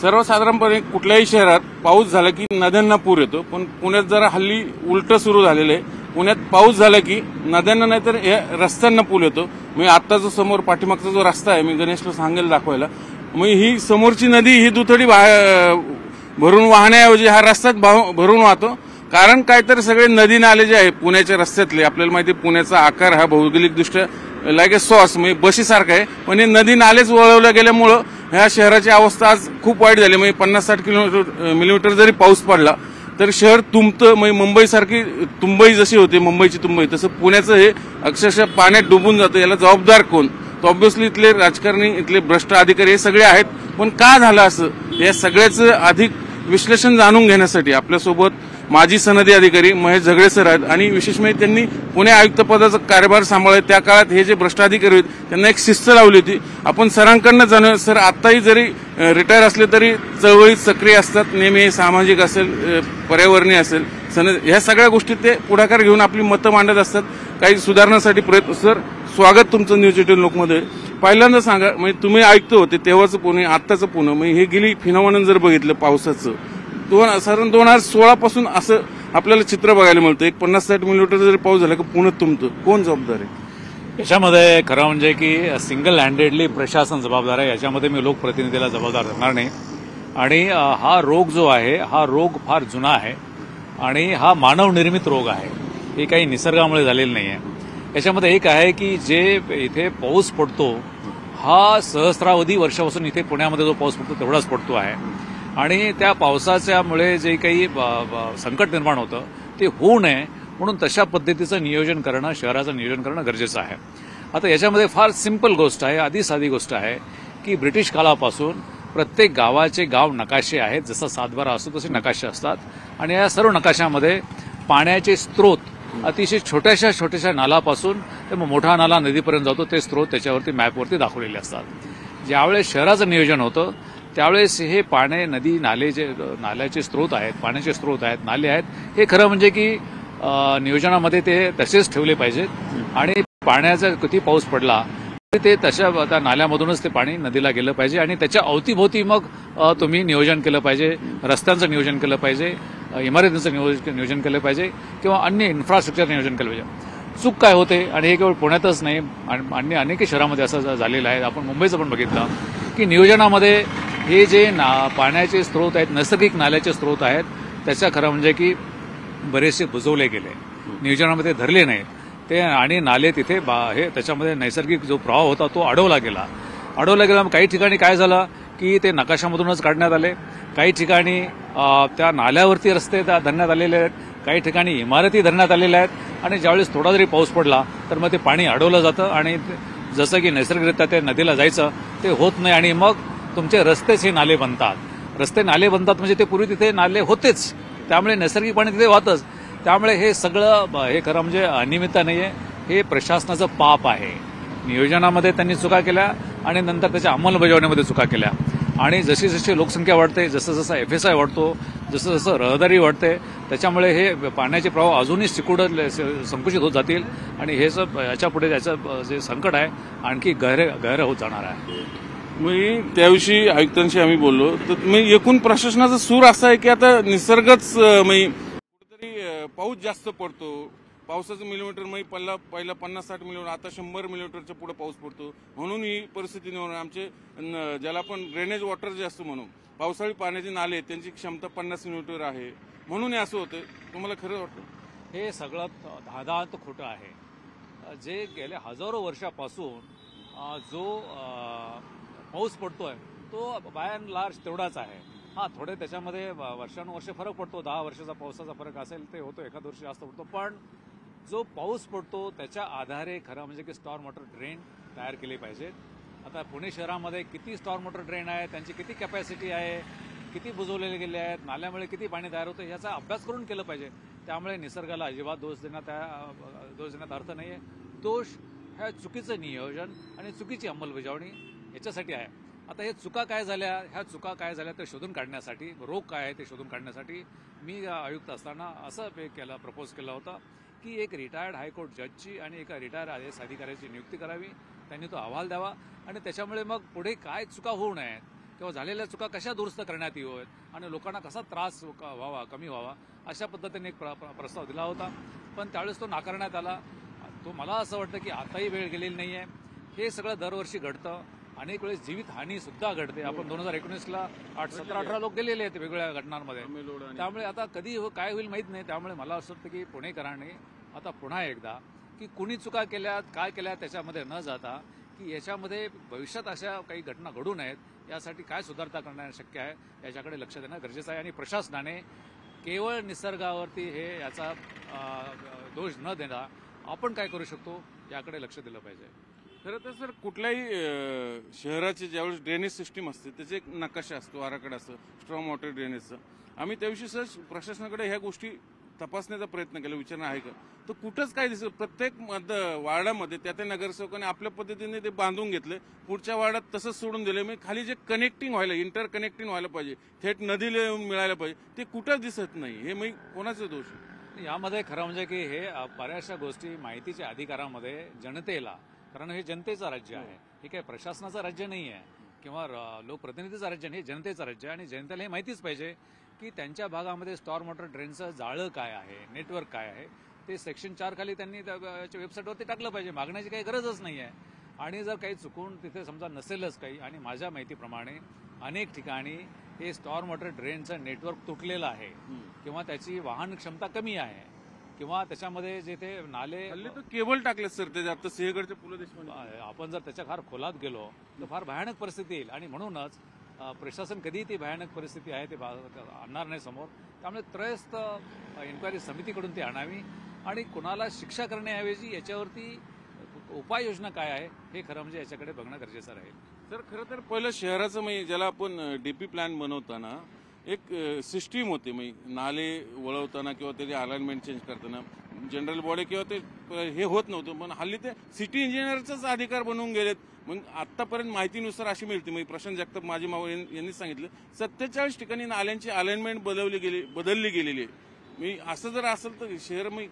सर्वसाधारणपणे कुठल्याही शहरात पाऊस झाला की नद्यांना पूर येतो, पण पुण्यात जरा हल्ली उलट सुरू झालेलं आहे। पुण्यात पाऊस झाला की नद्यांना नाही तर रस्त्यांना पूर येतो। मी आता जो समोर पाठीमागचा जो रस्ता आहे, मी गणेशला सांगेल दाखवायला, मग ही समोरची नदी ही दुथडी भरून वाहण्याऐवजी हा रस्ताच भरून वाहतो। कारण काय तर सगळे नदी नाले जे आहे पुण्याच्या रस्त्यातले, आपल्याला माहिती आहे पुण्याचा आकार हा भौगोलिकदृष्ट्या लाईक ए सॉस म्हणजे बशीसारखा आहे, पण हे नदी नालेच वळवल्या गेल्यामुळं ह्या शहराची अवस्था आज खूप वाईट झाली। म्हणजे 50-60 मिलीमीटर जरी पाऊस पडला तर शहर तुंबतं। म्हणजे मुंबईसारखी तुंबई जशी होती, मुंबईची तुंबई, तसं पुण्याचं हे अक्षरशः पाण्यात डुबून जातं। याला जबाबदार कोण? तर ऑब्व्हियसली इथले राजकारणी, इथले भ्रष्ट अधिकारी हे सगळे आहेत। पण का झालं असं, या सगळ्याचं अधिक विश्लेषण जाणून घेण्यासाठी आपल्यासोबत माजी सनदी अधिकारी महेश झगडे सर आहेत। आणि विशेष म्हणजे त्यांनी पुणे आयुक्त पदाचा कार्यभार सांभाळला, त्या काळात हे जे भ्रष्ट अधिकारी होते त्यांना एक शिस्त लावली होती। आपण सरांकडनं जाणूया, सर आताही जरी रिटायर असले तरी चळवळीत सक्रिय असतात, नेहमी सामाजिक असेल, पर्यावरणीय असेल, ह्या सगळ्या गोष्टी ते पुढाकार घेऊन आपली मतं मांडत असतात, काही सुधारण्यासाठी प्रयत्न। सर स्वागत तुमचं न्यूज 18 लोकमध्ये। पहिल्यांदा सांगा, म्हणजे तुम्ही आयुक्त होते तेव्हाचं पुणे, आत्ताचं पुणे, म्हणजे हे गेली फिनोमेनन जर बघितलं पावसाचं, साधारण 2016 पासून असं आपल्याला चित्र बघायला मिळतं। एक 50-60 मिलीमीटर जरी पाऊस झाला की पुणे तुंबतं। कोण जबाबदार आहे याच्यामध्ये? खरं म्हणजे की सिंगल हँडेडली प्रशासन जबाबदार आहे, याच्यामध्ये मी लोकप्रतिनिधीला जबाबदार धरणार नाही। आणि हा रोग जो आहे, हा रोग फार जुना आहे आणि हा मानवनिर्मित रोग आहे, हे काही निसर्गामुळे झालेलं नाही आहे। याच्यामध्ये एक आहे की जे इथे पाऊस पडतो हा सहस्रावधी वर्षापासून इथे पुण्यामध्ये जो पाऊस पडतो तेवढाच पडतो आहे, आणि त्या पावसाच्यामुळे जे काही संकट निर्माण होतं ते होऊ नये म्हणून तशा पद्धतीचं नियोजन करणं, शहराचं नियोजन करणं गरजेचं आहे। आता याच्यामध्ये फार सिंपल गोष्ट आहे, आधी साधी गोष्ट आहे की ब्रिटिश काळापासून प्रत्येक गावाचे गाव नकाशे आहेत, जसं सातबारा असतो तसे नकाशे असतात, आणि या सर्व नकाशामध्ये पाण्याचे स्रोत अतिशय छोट्याशा नालापासून ते मोठा नाला नदीपर्यंत जातो, ते स्रोत त्याच्यावरती मॅपवरती दाखवलेले असतात। ज्यावेळेस शहराचं नियोजन होतं त्यावेळेस हे पाणी, नदी, नाले, जे नाल्याचे स्रोत आहेत, पाण्याचे स्रोत आहेत, नाले आहेत, हे खरं म्हणजे की नियोजनामध्ये ते तसेच ठेवले पाहिजेत। आणि पाण्याचा किती पाऊस पडला तरी ते तशा त्या नाल्यामधूनच ते पाणी नदीला गेलं पाहिजे, आणि त्याच्या अवतीभोवती मग तुम्ही नियोजन केलं पाहिजे, रस्त्यांचं नियोजन केलं पाहिजे, इमारतींचं नियोजन केलं पाहिजे, किंवा अन्य इन्फ्रास्ट्रक्चर नियोजन केलं पाहिजे। चूक काय होते, आणि हे केवळ पुण्यातच नाही, अन्य अनेक शहरामध्ये असं झालेलं आहे, आपण मुंबईचं पण बघितलं की नियोजनामध्ये हे जे पाण्याचे स्रोत आहेत, नैसर्गिक नाल्याचे स्रोत आहेत, त्याच्या खरं म्हणजे की बरेचसे बुजवले गेले, नियोजनामध्ये धरले नाहीत ते, आणि नाले तिथे हे त्याच्यामध्ये नैसर्गिक जो प्रवाह होता तो अडवला गेला। काही ठिकाणी काय झालं की ते नकाशामधूनच काढण्यात आले, काही ठिकाणी त्या नाल्यावरती रस्ते धरण्यात आलेले आहेत, काही ठिकाणी इमारती धरण्यात आलेल्या आहेत, आणि ज्यावेळेस थोडा जरी पाऊस पडला तर मग ते पाणी अडवलं जातं, आणि जसं की नैसर्गिकरित्या ते नदीला जायचं ते होत नाही, आणि मग तुमचे रस्तेच हे नाले बनतात। रस्ते नाले बनतात म्हणजे ते पूर्वी तिथे नाले होतेच, त्यामुळे नैसर्गिक पाणी तिथे वाहतच। त्यामुळे हे सगळं हे खरं म्हणजे अनियमितता नाही आहे, हे प्रशासनाचं पाप आहे। नियोजनामध्ये त्यांनी चुका केल्या आणि नंतर त्याच्या अंमलबजावणीमध्ये चुका केल्या, आणि जशी जशी लोकसंख्या वाढते, जसं FSI वाढतो, जसं रहदारी वाढते, त्याच्यामुळे हे पाण्याचे प्रवाह अजूनही संकुचित होत जातील, आणि हे याच्यापुढे याचं जे संकट आहे आणखी गहरं होत जाणार आहे। मी त्याविषयी आयुक्तांशी आम्ही बोललो, तर मी एकूण प्रशासनाचा सूर असा आहे की आता निसर्गच कुठेतरी पाऊस जास्त पडतो, पावसाचं मिलीमीटर पहिला 50-60 मिलीमीटर, आता 100 मिलीमीटरच्या पुढे पाऊस पडतो, म्हणून ही परिस्थिती निर्माण। आमचे ज्याला आपण ड्रेनेज वॉटर जे असतं म्हणून पावसाळी पाण्याचे नाले त्यांची क्षमता 50 मिलीमीटर आहे, म्हणून हे असं होतं। तुम्हाला खरं वाटतं? हे सगळं धादात खोटं आहे। जे गेल्या हजारो वर्षापासून जो पाऊस पडतोय तो बाय अँड लार्ज तेवढाच आहे। हां, थोडे त्याच्यामध्ये वर्षानुवर्षे फरक पडतो, 10 वर्षाचा पावसाचा फरक असेल ते होतो, एखाद वर्षी जास्त पडतो, पण जो पाऊस पडतो त्याच्या आधारे खरं म्हणजे की स्टॉर्म वॉटर ड्रेन तयार केले पाहिजेत। आता पुणे शहरामध्ये किती स्टॉर्म वॉटर ड्रेन आहे, त्यांची किती कॅपॅसिटी आहे, किती बुजवलेले गेले आहेत, नाल्यामुळे किती पाणी तयार होतं, याचा अभ्यास करून केलं पाहिजे। त्यामुळे निसर्गाला अजिबात दोष देण्यात अर्थ नाही आहे। दोष ह्या चुकीचं नियोजन आणि चुकीची अंमलबजावणी याच्यासाठी आहे। आता हे चुका काय झाल्या ते शोधून काढण्यासाठी, रोग काय आहे ते शोधून काढण्यासाठी मी आयुक्त असताना असं प्रपोज केलं होतं की एक रिटायर्ड हायकोर्ट जजची आणि एका रिटायर्ड IAS अधिकाऱ्याची नियुक्ती करावी, त्यांनी तो अहवाल द्यावा आणि त्याच्यामुळे मग पुढे काय चुका होऊ नयेत किंवा झालेल्या चुका कशा दुरुस्त करण्यात येऊत आणि लोकांना कसा त्रास व्हावा, कमी व्हावा, अशा पद्धतीने एक प्रस्ताव दिला होता. पण त्यावेळेस तो नाकारण्यात आला. तो मला असं वाटतं की आताही वेळ गेलेली नाही आहे. हे सगळं दरवर्षी घडतं. अनेक वेळेस जीवितहानी सुद्धा घडते. आपण 2019ला 17-18 लोक गेलेले आहेत वेगवेगळ्या घटनांमध्ये. त्यामुळे आता कधी काय होईल माहीत नाही. त्यामुळे मला असं वाटतं की पुणेकरांनी आता पुन्हा एकदा की कुणी चुका केल्यात, काय केल्यात त्याच्यामध्ये न जाता की याच्यामध्ये भविष्यात अशा काही घटना घडू नयेत यासाठी काय सुधारणा करणं शक्य आहे याच्याकडे लक्ष देणं गरजेचं आहे. आणि प्रशासनाने केवळ निसर्गावरती हे याचा दोष न देता आपण काय करू शकतो याकडे लक्ष दिलं पाहिजे. खरं तर सर कुठल्याही शहराची ज्यावेळेस ड्रेनेज सिस्टीम असते त्याचे एक नकाशा असतो, आराखडा असतो स्ट्रॉंग वॉटर ड्रेनेजचा. आम्ही त्याविषयी सर प्रशासनाकडे ह्या गोष्टी तपासण्याचा प्रयत्न केला, विचारणं आहे का, तर कुठंच काय दिसत. प्रत्येक वार्डामध्ये त्या नगरसेवकाने आपल्या पद्धतीने ते बांधून घेतले, पुढच्या वार्डात तसंच सोडून दिले. मग खाली जे कनेक्टिंग व्हायला, इंटर कनेक्टिंग व्हायला पाहिजे, थेट नदीला येऊन मिळायला पाहिजे, ते कुठंच दिसत नाही. हे मग कोणाचं दोष आहे? यामध्ये खरं म्हणजे की हे बऱ्याचशा गोष्टी माहितीच्या अधिकारामध्ये जनतेला, कारण हे जनतेचं राज्य आहे, हे काही प्रशासनाचं राज्य नाही आहे किंवा लोकप्रतिनिधीचं राज्य नाही, हे जनतेचं राज्य आहे. आणि जनतेला हे माहितीच पाहिजे की त्यांच्या भागामध्ये स्टॉर्म वॉटर ड्रेनचं जाळं काय आहे, नेटवर्क काय आहे, ते सेक्शन 4 खाली त्यांनी वेबसाईटवरती टाकलं पाहिजे. मागण्याची काही गरजच नाही आहे. आणि जर काही चुकून तिथे समजा नसेलच काही, आणि माझ्या माहितीप्रमाणे अनेक ठिकाणी हे स्टॉर्म वॉटर ड्रेनचं नेटवर्क तुटलेलं आहे किंवा त्याची वाहन क्षमता कमी आहे किंवा त्याच्यामध्ये जिथे नाले तर केबल टाकले सर त्याच्या आता सिंहगडच्या पु ल देशपांडे. आपण जर त्याच्या फार खोलात गेलो तर फार भयानक परिस्थिती येईल. आणि म्हणूनच प्रशासन कधी ती भयानक परिस्थिती आहे ते आणणार नाही समोर. त्यामुळे त्रयस्थ इन्क्वायरी समितीकडून ती आणावी आणि कुणाला शिक्षा करण्याऐवजी याच्यावरती उपाययोजना काय आहे हे खरं म्हणजे याच्याकडे बघणं गरजेचं राहील. सर खरं तर पहिलं शहराचं म्हणजे ज्याला आपण डीपी प्लॅन बनवताना एक सिस्टीम होती, म्हणजे नाले वळवताना किंवा त्याची अलाइनमेंट चेंज करताना जनरल बॉडी किंवा ते हे होत नव्हतं. पण हल्ली ते सिटी इंजिनियरचाच अधिकार बनवून गेलेत. मग आतापर्यंत माहितीनुसार अशी मिळते, म्हणजे प्रशांत जगताप माजी मावळ यांनी सांगितलं 47 ठिकाणी नाल्यांची अलाइनमेंट बदलली गेलेली आहे. मी असं जर असेल तर शहर मग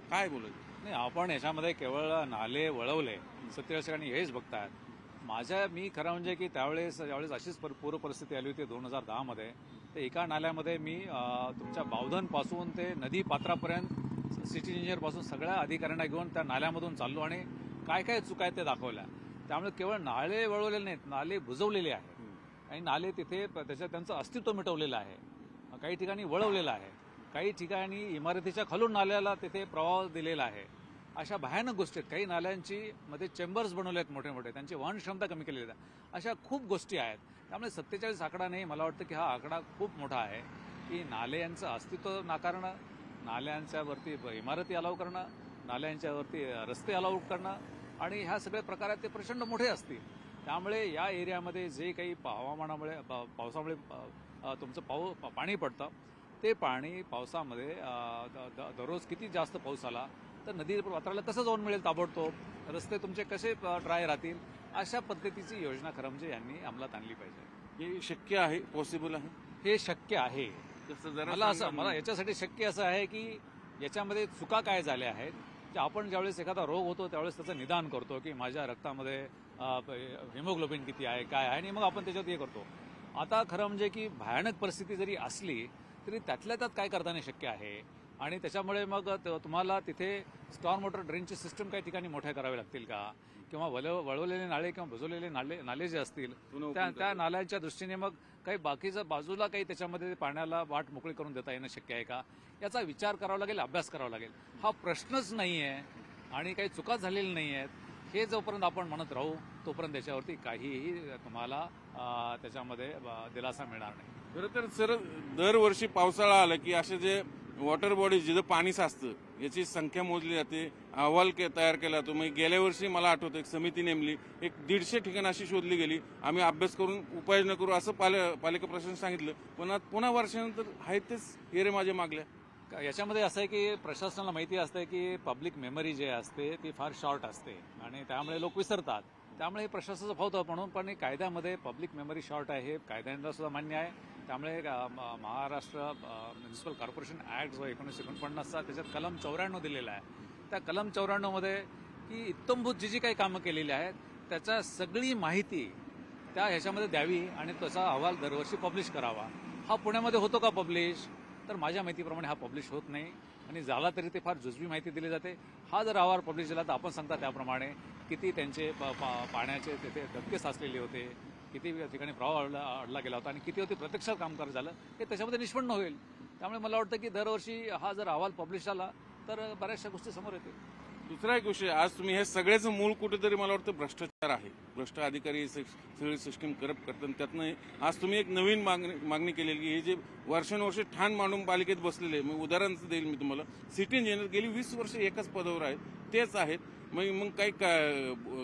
काय बोलायचं नाही. आपण याच्यामध्ये केवळ नाले वळवले 47 ठिकाणी हेच बघतायत. मी खरं म्हणजे की ज्यावेळेस अशीच पूर परिस्थिती आली होती 2010 मध्ये, तर एका नाल्यामध्ये मी तुमच्या बावधनपासून ते नदी पात्रापर्यंत सिटी इंजिनियर पासून सगळ्या अधिकाऱ्यांना घेऊन त्या नाल्यामधून चाललो आणि काय काय चुका आहेत ते दाखवल्या. त्यामुळे केवळ नाले वळवलेले नाहीत, नाले बुजवलेले आहेत आणि नाले तिथे त्यांचं अस्तित्व मिटवलेलं आहे. काही ठिकाणी वळवलेलं आहे, काही ठिकाणी इमारतीच्या खालून नाल्याला तिथे प्रवाह दिलेला आहे. अशा भयानक गोष्टी आहेत. काही नाल्यांची मध्ये चेंबर्स बनवले आहेत मोठे मोठे, त्यांची वहन क्षमता कमी केलेली आहे. अशा खूप गोष्टी आहेत. त्यामुळे 47 आकडा नाही, मला वाटतं की हा आकडा खूप मोठा आहे की नाले यांचं अस्तित्व नाकारणं, नाल्यांच्यावरती इमारती अलाव करणं, नाल्यांच्यावरती रस्ते अलाव करणं आणि ह्या सगळे प्रकार आहेत ते प्रचंड मोठे असतील. त्यामुळे या एरियामध्ये जे काही हवामानामुळे पावसामुळे तुमचं पाणी पडतं, ते पाणी पावसामध्ये दररोज किती जास्त पाऊस आला तर नदी पात्राला कसं जाऊन मिळेल ताबडतोब, रस्ते तुमचे कसे ड्राय राहतील, अशा पद्धतीची योजना खरं म्हणजे यांनी अंमलात आणली पाहिजे. हे शक्य आहे, पॉसिबल आहे, हे शक्य आहे. मला याच्यासाठी शक्य असं आहे की याच्यामध्ये चुका काय झाल्या आहेत की आपण ज्यावेळेस एखादा रोग होतो त्यावेळेस त्याचं निदान करतो की माझ्या रक्तामध्ये हिमोग्लोबिन किती आहे, काय आहे, आणि मग आपण त्याच्यात हे करतो. आता खरं म्हणजे की भयानक परिस्थिती जरी असली तरी त्यातल्या त्यात काय करताना शक्य आहे. आणि त्याच्यामुळे मग तुम्हाला तिथे स्टॉर्म वॉटर ड्रेनची सिस्टम काही ठिकाणी मोठ्या करावे लागतील का, किंवा वळवलेले नाले किंवा बुजवलेले नाले जे असतील त्या नाल्यांच्या दृष्टीने मग काही बाकीचं बाजूला काही त्याच्यामध्ये पाण्याला वाट मोकळी करून देता येणं शक्य आहे का, याचा विचार करावा लागेल, अभ्यास करावा लागेल. हा प्रश्नच नाही आहे आणि काही चुका झालेल्या नाही आहेत. हे जोपर्यंत आपण म्हणत राहू तोपर्यंत त्याच्यावरती काहीही तुम्हाला त्याच्यामध्ये दिलासा मिळणार नाही. खरं तर सर दरवर्षी पावसाळा आला की असे जे वॉटर बॉडी जिथं पाणी साचतं याची संख्या मोजली जाते, अहवाल तयार केला जातो. मग गेल्या वर्षी मला आठवतं एक समिती नेमली, एक 150 ठिकाणं अशी शोधली गेली. आम्ही अभ्यास करून उपाययोजना करू असं पालिका प्रशासन सांगितलं, पण पुन्हा वर्षानंतर आहेत तेच हेरे माझ्या मागल्या. याच्यामध्ये असं आहे की प्रशासनाला माहिती असते की पब्लिक मेमरी जे असते ती फार शॉर्ट असते आणि त्यामुळे लोक विसरतात. त्यामुळे हे प्रशासनाचं फावत म्हणून, पण कायद्यामध्ये पब्लिक मेमरी शॉर्ट आहे हे कायद्यांना सुद्धा मान्य आहे. त्यामुळे महाराष्ट्र म्युनिसिपल कॉर्पोरेशन ऍक्ट जो 1949चा त्याच्यात कलम 94 दिलेला आहे. त्या कलम 94 मध्ये की इत्तमभूत जी काही कामं केलेली आहेत त्याचा सगळी माहिती त्या ह्याच्यामध्ये द्यावी आणि त्याचा अहवाल दरवर्षी पब्लिश करावा. हा पुण्यामध्ये होतो का पब्लिश? तर माझ्या माहितीप्रमाणे हा पब्लिश होत नाही आणि झाला तरी ते फार जुजवी माहिती दिली जाते. हा जर अहवाल पब्लिश झाला तर आपण सांगता त्याप्रमाणे किती त्यांचे पाण्याचे तिथे धक्के साचलेले होते, किती ठिकाणी प्रवाह अडला गेला होता आणि किती होती प्रत्यक्षात कामकाज झालं हे त्याच्यामध्ये निष्पन्न होईल. त्यामुळे मला वाटतं की दरवर्षी हा जर अहवाल पब्लिश झाला तर बऱ्याचशा गोष्टी समोर येतील. दुसरा एक विषय, आज तुम्ही हे सगळ्याचं मूळ कुठेतरी मला वाटतं भ्रष्टाचार आहे. भ्रष्ट अधिकारी सगळी सिस्टीम करप्ट करतात. त्यातनं आज तुम्ही एक नवीन मागणी केलेली की हे जे वर्षानुवर्षे ठाण मांडून पालिकेत बसलेले, मग उदाहरण देईल मी तुम्हाला, सिटी इंजिनियर गेली 20 वर्ष एकाच पदावर आहेत, तेच आहेत. मग काही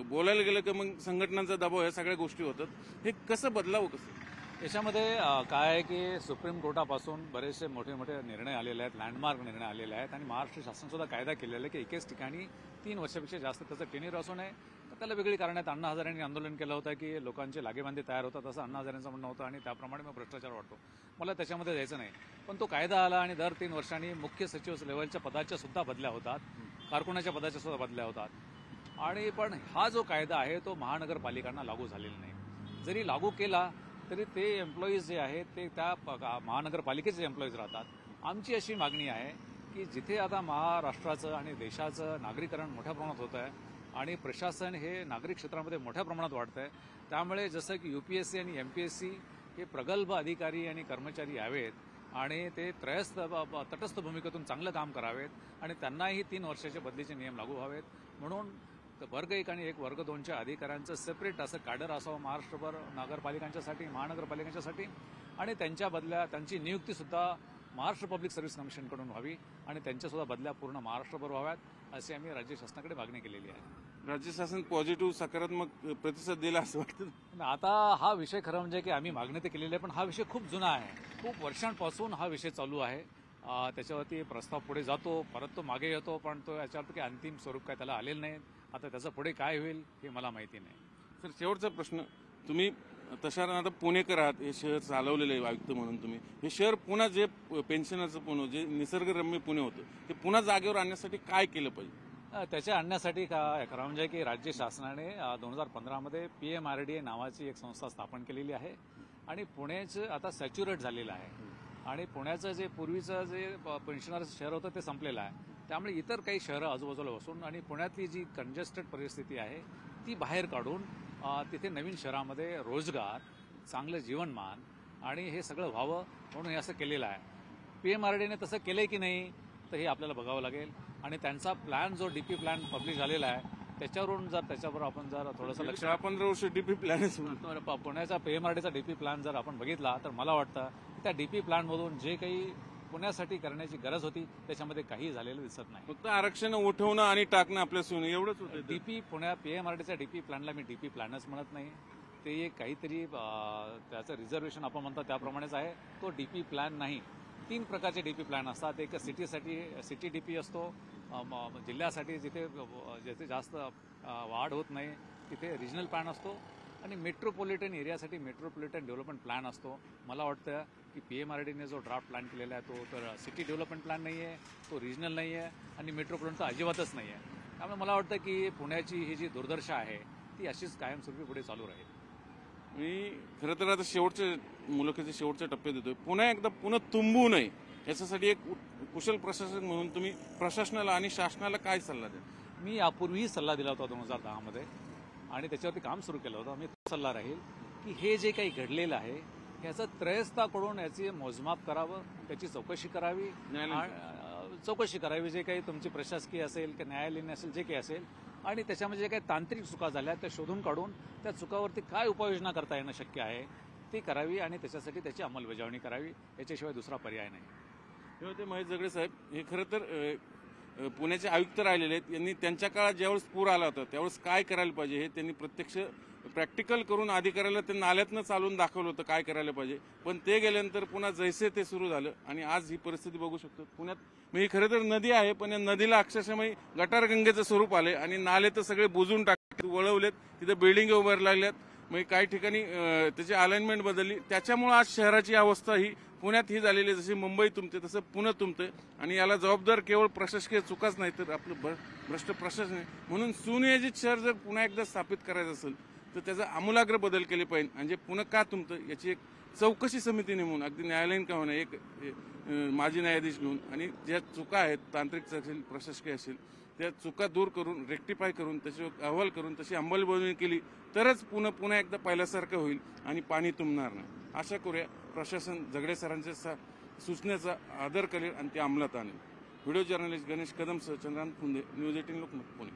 बोलायला गेलं की मग संघटनांचा दबाव, ह्या सगळ्या गोष्टी होतात. हे कसं बदलावं कसं? याच्यामध्ये काय आहे की सुप्रीम कोर्टापासून बरेचसे मोठे मोठे निर्णय आलेले आहेत, लँडमार्क निर्णय आलेले आहेत आणि महाराष्ट्र शासन सुद्धा कायदा केलेला आहे की एकेच ठिकाणी 3 वर्षापेक्षा जास्त त्याचं टेन्युअर असू नये. तर त्याला वेगळी कारण आहेत. अण्णा हजारेंनी आंदोलन केलं होतं की लोकांचे लागेबांधे तयार होतात असं अण्णा हजारेंचं म्हणणं होतं आणि त्याप्रमाणे मग भ्रष्टाचार वाढतो. मला त्याच्यामध्ये जायचं नाही. पण तो कायदा आला आणि दर 3 वर्षांनी मुख्य सचिव लेव्हलच्या पदाच्या सुद्धा बदल्या होतात, कारकुनाच्या पदाच्या सुद्धा बदल्या होतात. आणि पण हा जो कायदा आहे तो महानगरपालिकांना लागू झालेला नाही. जरी लागू केला तरी ते एम्प्लॉईज जे आहेत ते त्या महानगरपालिकेचे एम्प्लॉईज राहतात. आमची अशी मागणी आहे की जिथे आता महाराष्ट्राचं आणि देशाचं नागरीकरण मोठ्या प्रमाणात होत आहे आणि प्रशासन हे नागरिक क्षेत्रामध्ये मोठ्या प्रमाणात वाढतं आहे, त्यामुळे जसं की UPSC आणि MPSC हे प्रगल्भ अधिकारी आणि कर्मचारी यावेत आणि ते तटस्थ भूमिकेतून चांगलं काम करावेत आणि त्यांनाही 3 वर्षाचे बदलीचे नियम लागू व्हावेत. म्हणून वर्ग 1 आणि वर्ग 2च्या अधिकाऱ्यांचं सेपरेट असं कॅडर असावं महाराष्ट्रभर नगरपालिकांच्यासाठी, महानगरपालिकांच्यासाठी आणि त्यांच्या बदल्या, त्यांची नियुक्ती सुद्धा महाराष्ट्र पब्लिक सर्व्हिस कमिशनकडून व्हावी आणि त्यांच्यासुद्धा बदल्या पूर्ण महाराष्ट्रभर व्हाव्यात अशी आम्ही राज्य शासनाकडे मागणी केलेली आहे. राज्य शासन पॉझिटिव्ह सकारात्मक प्रतिसाद दिला असं वाटतं. आता हा विषय खरं म्हणजे की आम्ही मागणी तर केलेली आहे, पण हा विषय खूप जुना आहे. खूप वर्षांपासून हा विषय चालू आहे. त्याच्यावरती प्रस्ताव पुढे जातो, परत तो मागे येतो, पण तो याच्यावरती काही अंतिम स्वरूप काय त्याला आलेलं नाही. आता त्याचं पुढे काय होईल हे मला माहिती नाही. सर, शेवटचा प्रश्न, तुम्ही तशा आता पुणेकर आहात, हे शहर चालवलेलं आहे आयुक्त म्हणून तुम्ही. हे शहर पुन्हा जे पेन्शनरचं पुणे, जे निसर्गरम्य पुणे होतं, ते पुन्हा जागेवर आणण्यासाठी काय केलं पाहिजे? त्याच्या आणण्यासाठी खरं म्हणजे की राज्य शासनाने 2015मध्ये PMRDA नावाची एक संस्था स्थापन केलेली आहे आणि पुण्याचं आता सॅच्युरेट झालेलं आहे आणि पुण्याचं जे पूर्वीचं जे पेन्शनर शहर होतं ते संपलेलं आहे. त्यामुळे इतर काही शहरं आजूबाजूला बसून आणि पुण्यातली जी कंजेस्टेड परिस्थिती आहे ती बाहेर काढून तिथे नवीन शहरामध्ये रोजगार, चांगलं जीवनमान आणि हे सगळं व्हावं म्हणून हे असं केलेलं आहे. PMRDAने तसं केलंय की नाही तर हे आपल्याला बघावं लागेल आणि त्यांचा प्लॅन जो DP प्लॅन पब्लिश झालेला आहे त्याच्यावरून जर त्याच्यावर आपण जर थोडंसं लक्ष 15 वर्ष DP प्लॅन पुण्याचा PMRDAचा DP प्लॅन जर आपण बघितला तर मला वाटतं त्या DP प्लॅनमधून जे काही पुण्यासाठी करण्याची गरज होती त्याच्यामध्ये काही झालेलं दिसत नाही. फक्त आरक्षण उठवणं आणि टाकणं आपल्या सोयीने एवढंच होतं. DP PMRDAच्या DP प्लॅनला मी DP प्लॅनच म्हणत नाही. ते काहीतरी त्याचं रिझर्वेशन आपण म्हणतो त्याप्रमाणेच आहे. तो DP प्लॅन नाही. 3 प्रकारचे DP प्लॅन असतात. एक सिटी DP असतो, जिल्ह्यासाठी जिथे जास्त वाढ होत नाही तिथे रिजनल प्लॅन असतो आणि मेट्रोपॉलिटन एरियासाठी मेट्रोपॉलिटन डेव्हलपमेंट प्लॅन असतो. मला वाटतं की PMRDAने जो ड्राफ्ट प्लॅन केलेला आहे तो तर सिटी डेव्हलपमेंट प्लॅन नाही आहे, तो रिजनल नाही आहे आणि मेट्रोपॉलिटन तर अजिबातच नाही आहे. त्यामुळे मला वाटतं की पुण्याची ही जी दुर्दशा आहे ती अशीच कायमस्वरूपी पुढे चालू राहील. मी खरं तर आता मुलाखतीच्या शेवटच्या टप्प्यात येतोय. पुन्हा एकदा तुंबू नये याच्यासाठी एक कुशल प्रशासक म्हणून तुम्ही प्रशासनाला आणि शासनाला काय सल्ला द्या? मी यापूर्वीही सल्ला दिला होता 2010मध्ये आणि त्याच्यावरती काम सुरू केलं होतं. मी तो सल्ला राहील की हे जे काही घडलेलं आहे याचं त्रयस्ताकडून याचे मोजमाप करावं, त्याची चौकशी करावी, जे काही तुमची प्रशासकीय असेल की न्यायालयीन असेल जे काही असेल आणि त्याच्यामध्ये जे काही तांत्रिक चुका झाल्या त्या शोधून काढून त्या चुकावरती काय उपाययोजना करता येणं शक्य आहे ती करावी आणि त्याच्यासाठी त्याची अंमलबजावणी करावी. याच्याशिवाय दुसरा पर्याय नाही. हे होते महेश जगडे साहेब. हे खरं तर पुण्याचे आयुक्त राहिलेले आहेत. यांनी त्यांच्या काळात ज्यावेळेस पूर आला होता त्यावेळेस काय करायला पाहिजे हे त्यांनी प्रत्यक्ष प्रॅक्टिकल करून अधिकाऱ्याला ते नाल्यातनं चालून दाखवलं होतं काय करायला पाहिजे. पण ते गेल्यानंतर पुन्हा जैसे ते सुरू झालं आणि आज ही परिस्थिती बघू शकतो पुण्यात. ही खरं तर नदी आहे पण या नदीला अक्षरशः गटारगंगेचं स्वरूप आले आणि नाले तर सगळे बुजून टाकले, वळवलेत, तिथे बिल्डिंग उभारायला लागल्यात. काही ठिकाणी त्याची अलाइनमेंट बदलली. त्याच्यामुळे आज शहराची अवस्था ही पुण्यात ही झालेली, जशी मुंबई तुंबते तसं पुणे तुंबते आणि याला जबाबदार केवळ प्रशासकीय चुकाच नाही तर आपलं भ्रष्ट प्रशासन आहे. म्हणून सुनियोजित शहर जर पुन्हा एकदा स्थापित करायचं असेल तर त्याचा आमूलाग्र बदल केले पाहिजे. आणि जे पुन्हा का तुमचं याची एक चौकशी समिती नेमून अगदी न्यायालयीन का होणार एक माजी न्यायाधीश घेऊन आणि ज्या चुका आहेत तांत्रिक असेल प्रशासकीय असेल त्या चुका दूर करून रेक्टिफाय करून त्याच्यावर अहवाल करून तशी अंमलबजावणी केली तरच पुन्हा एकदा पहिल्यासारखं होईल आणि पाणी तुंबणार नाही. आशा करूया प्रशासन झगडे सरांच्या सूचनेचा आदर करेल आणि ते अंमलात आणेल. व्हिडिओ जर्नलिस्ट गणेश कदमसह चंद्रांत फुंदे, न्यूज 18 लोकमत, पुणे.